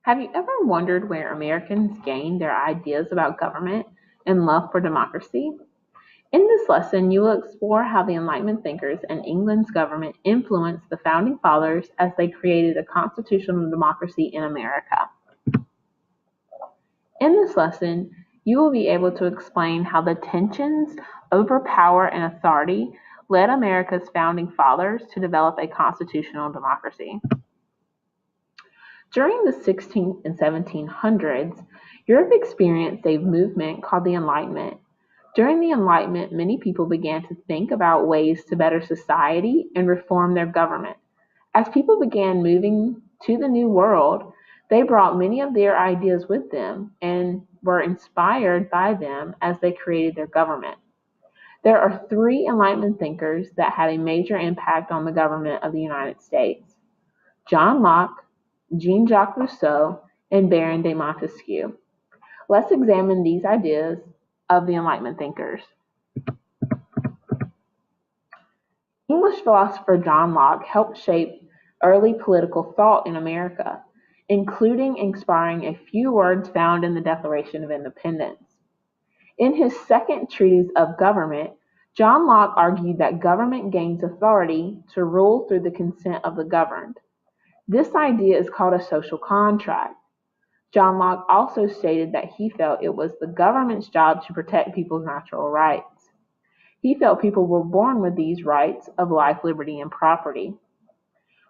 Have you ever wondered where Americans gained their ideas about government and love for democracy? In this lesson, you will explore how the Enlightenment thinkers and England's government influenced the founding fathers as they created a constitutional democracy in America. In this lesson, you will be able to explain how the tensions over power and authority led America's founding fathers to develop a constitutional democracy. During the 16th and 1700s, Europe experienced a movement called the Enlightenment. During the Enlightenment, many people began to think about ways to better society and reform their government. As people began moving to the New World, they brought many of their ideas with them and were inspired by them as they created their government. There are three Enlightenment thinkers that had a major impact on the government of the United States: John Locke, Jean-Jacques Rousseau, and Baron de Montesquieu. Let's examine these ideas of the Enlightenment thinkers. English philosopher John Locke helped shape early political thought in America, including inspiring a few words found in the Declaration of Independence. In his second treatise of government, John Locke argued that government gains authority to rule through the consent of the governed. This idea is called a social contract. John Locke also stated that he felt it was the government's job to protect people's natural rights. He felt people were born with these rights of life, liberty, and property.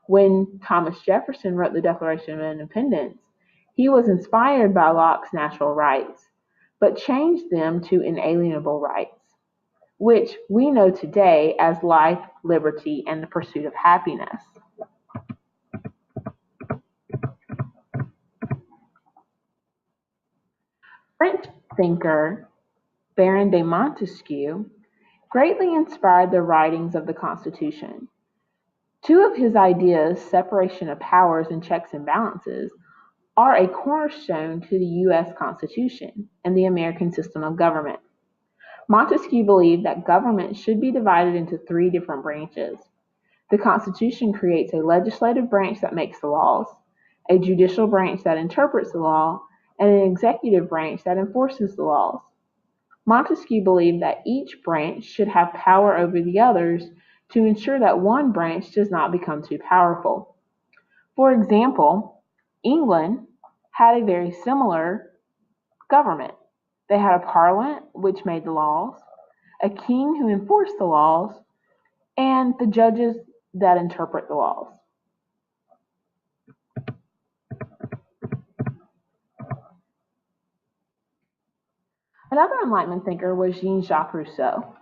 When Thomas Jefferson wrote the Declaration of Independence, he was inspired by Locke's natural rights, but changed them to inalienable rights, which we know today as life, liberty, and the pursuit of happiness. French thinker Baron de Montesquieu greatly inspired the writings of the Constitution. Two of his ideas, separation of powers and checks and balances, are a cornerstone to the U.S. Constitution and the American system of government. Montesquieu believed that government should be divided into three different branches. The Constitution creates a legislative branch that makes the laws, a judicial branch that interprets the law, and an executive branch that enforces the laws. Montesquieu believed that each branch should have power over the others to ensure that one branch does not become too powerful. For example, England had a very similar government. They had a parliament which made the laws, a king who enforced the laws, and the judges that interpret the laws. Another Enlightenment thinker was Jean-Jacques Rousseau.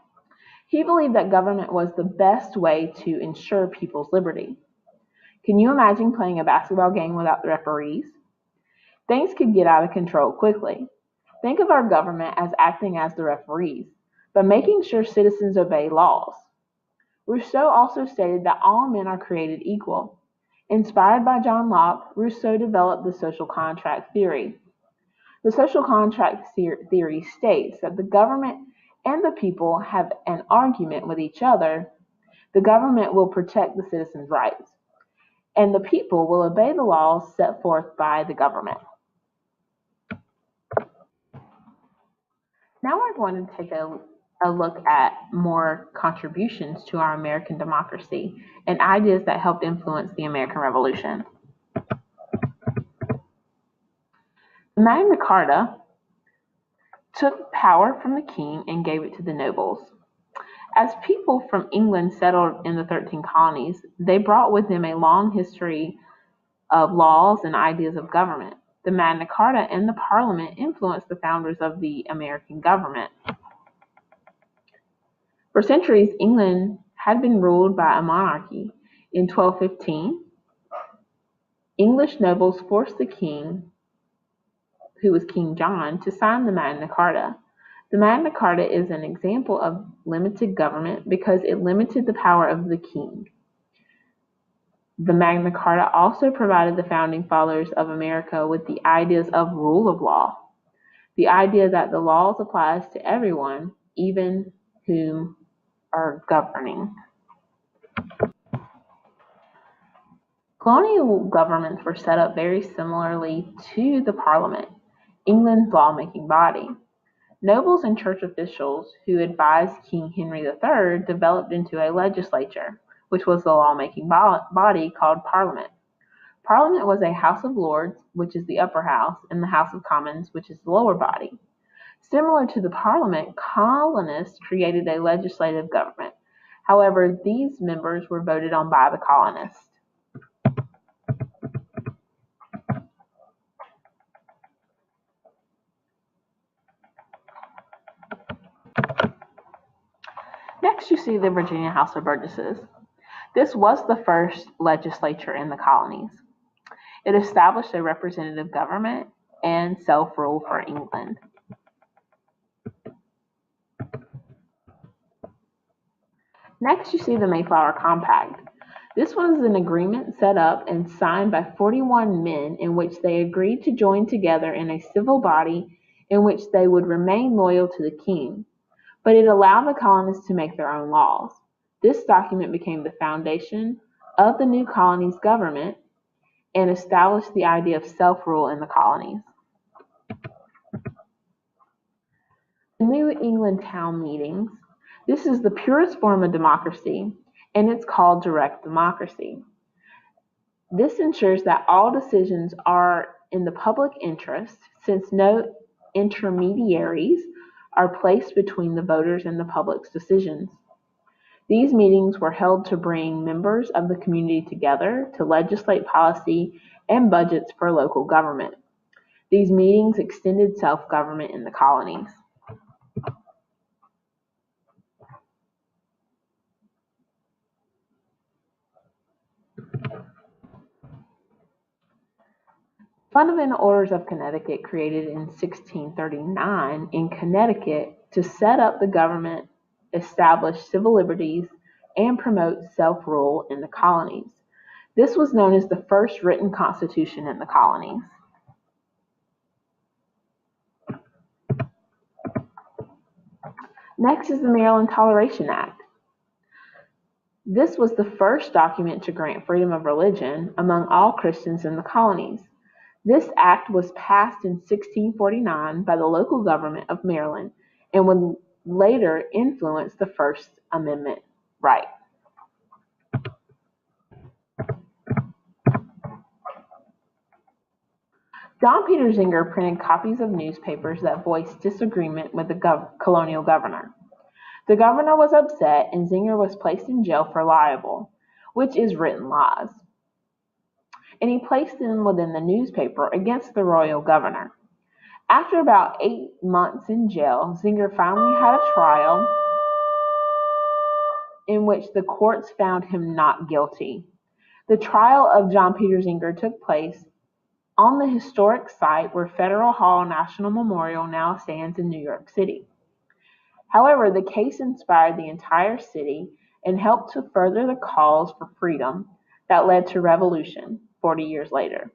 He believed that government was the best way to ensure people's liberty. Can you imagine playing a basketball game without the referees? Things could get out of control quickly. Think of our government as acting as the referees, but making sure citizens obey laws. Rousseau also stated that all men are created equal. Inspired by John Locke, Rousseau developed the social contract theory. The social contract theory states that the government and the people have an argument with each other. The government will protect the citizens' rights, and the people will obey the laws set forth by the government. Now we're going to take a look at more contributions to our American democracy and ideas that helped influence the American Revolution. The Magna Carta took power from the king and gave it to the nobles. As people from England settled in the 13 colonies, they brought with them a long history of laws and ideas of government. The Magna Carta and the Parliament influenced the founders of the American government. For centuries, England had been ruled by a monarchy. In 1215, English nobles forced the king, who was King John, to sign the Magna Carta. The Magna Carta is an example of limited government because it limited the power of the king. The Magna Carta also provided the founding fathers of America with the ideas of rule of law, the idea that the laws applies to everyone, even whom are governing. Colonial governments were set up very similarly to the Parliament, England's lawmaking body. Nobles and church officials who advised King Henry III developed into a legislature, which was the lawmaking body called Parliament. Parliament was a House of Lords, which is the upper house, and the House of Commons, which is the lower body. Similar to the Parliament, colonists created a legislative government. However, these members were voted on by the colonists. Next, you see the Virginia House of Burgesses. This was the first legislature in the colonies. It established a representative government and self-rule for England. Next, you see the Mayflower Compact. This was an agreement set up and signed by 41 men in which they agreed to join together in a civil body in which they would remain loyal to the king, but it allowed the colonists to make their own laws. This document became the foundation of the new colonies' government and established the idea of self-rule in the colonies. The New England town meetings. This is the purest form of democracy, and it's called direct democracy. This ensures that all decisions are in the public interest, since no intermediaries are placed between the voters and the public's decisions. These meetings were held to bring members of the community together to legislate policy and budgets for local government. These meetings extended self-government in the colonies. Fundamental Orders of Connecticut, created in 1639 in Connecticut to set up the government, establish civil liberties, and promote self-rule in the colonies. This was known as the first written constitution in the colonies. Next is the Maryland Toleration Act. This was the first document to grant freedom of religion among all Christians in the colonies. This act was passed in 1649 by the local government of Maryland and would later influence the First Amendment right. John Peter Zenger printed copies of newspapers that voiced disagreement with the colonial governor. The governor was upset and Zenger was placed in jail for libel, which is written lies, and he placed them within the newspaper against the royal governor. After about 8 months in jail, Zenger finally had a trial in which the courts found him not guilty. The trial of John Peter Zenger took place on the historic site where Federal Hall National Memorial now stands in New York City. However, the case inspired the entire city and helped to further the cause for freedom that led to revolution 40 years later.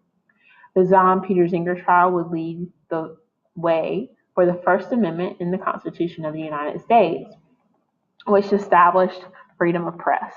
The John Peter Zenger trial would lead the way for the First Amendment in the Constitution of the United States, which established freedom of press.